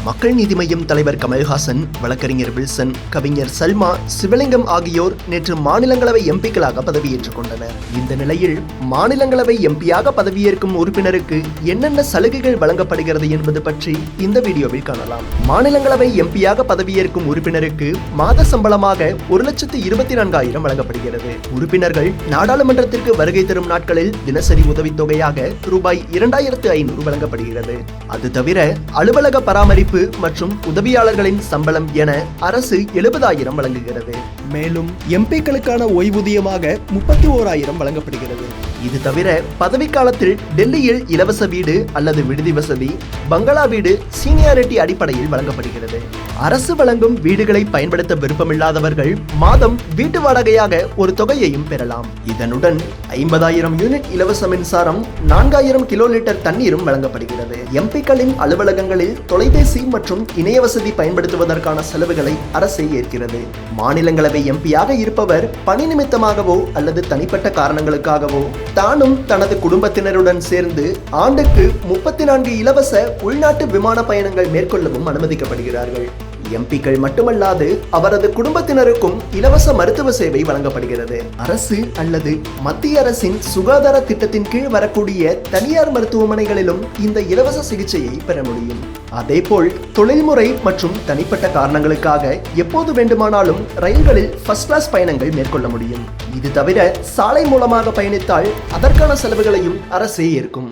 மக்கள் நீதி மய்யம் தலைவர் கமல்ஹாசன், வழக்கறிஞர் வில்சன், கவிஞர் சல்மா, சிவலிங்கம் ஆகியோர் நேற்று மாநிலங்களவை எம்பிக்களாக பதவியேற்றுக் கொண்டனர். இந்த நிலையில் மாநிலங்களவை எம்பியாக பதவியேற்கும் உறுப்பினருக்கு என்னென்ன சலுகைகள் வழங்கப்படுகிறது என்பது பற்றி இந்த வீடியோவில் காணலாம். மாநிலங்களவை எம்பியாக பதவியேற்கும் உறுப்பினருக்கு மாத சம்பளமாக 1,24,000 வழங்கப்படுகிறது. உறுப்பினர்கள் நாடாளுமன்றத்திற்கு வருகை தரும் நாட்களில் தினசரி உதவித்தொகையாக ரூபாய் 2,500 வழங்கப்படுகிறது. அது தவிர அலுவலக பராமரிப்பு மற்றும் உதவியாளர்களின் சம்பளம் என அரசு 70,000 வழங்குகிறது. மேலும் எம்பிக்களுக்கான ஓய்வூதியமாக 31,000 வழங்கப்படுகிறது. இது தவிர பதவிக்காலத்தில் டெல்லியில் இலவச வீடு அல்லது விடுதி வசதி, பங்களா வீடு சீனியாரிட்டி அடிப்படையில் வழங்கப்படுகிறது. அரசு வழங்கும் வீடுகளை பயன்படுத்த விருப்பமில்லாதவர்கள் மாதம் வீட்டு வாடகையாக ஒரு தொகையையும் பெறலாம். இதனுடன் 50,000 யூனிட் இலவச மின்சாரம், 4,000 கிலோ லிட்டர் தண்ணீரும் வழங்கப்படுகிறது. எம்பிக்களின் அலுவலகங்களில் தொலைபேசி மற்றும் இணைய வசதி பயன்படுத்துவதற்கான செலவுகளை அரசே ஏற்கிறது. மாநிலங்களவை எம்பியாக இருப்பவர் பணி நிமித்தமாகவோ அல்லது தனிப்பட்ட காரணங்களுக்காகவோ தானும் தனது குடும்பத்தினருடன் சேர்ந்து ஆண்டுக்கு 34 இலவச உள்நாட்டு விமான பயணங்கள் மேற்கொள்ளவும் அனுமதிக்கப்படுகிறார்கள். எம்பிக்கள் மட்டுமல்லாது அவரது குடும்பத்தினருக்கும் இலவச மருத்துவ சேவை வழங்கப்படுகிறது. அரசு அல்லது மத்திய அரசின் சுகாதார திட்டத்தின் கீழ் வரக்கூடிய தனியார் மருத்துவமனைகளிலும் இந்த இலவச சிகிச்சையை பெற முடியும். அதேபோல் தொழில்முறை மற்றும் தனிப்பட்ட காரணங்களுக்காக எப்போது வேண்டுமானாலும் ரயில்களில் ஃபர்ஸ்ட் கிளாஸ் பயணங்கள் மேற்கொள்ள முடியும். இது தவிர சாலை மூலமாக பயணித்தால் அதற்கான செலவுகளையும் அரசே ஏற்கும்.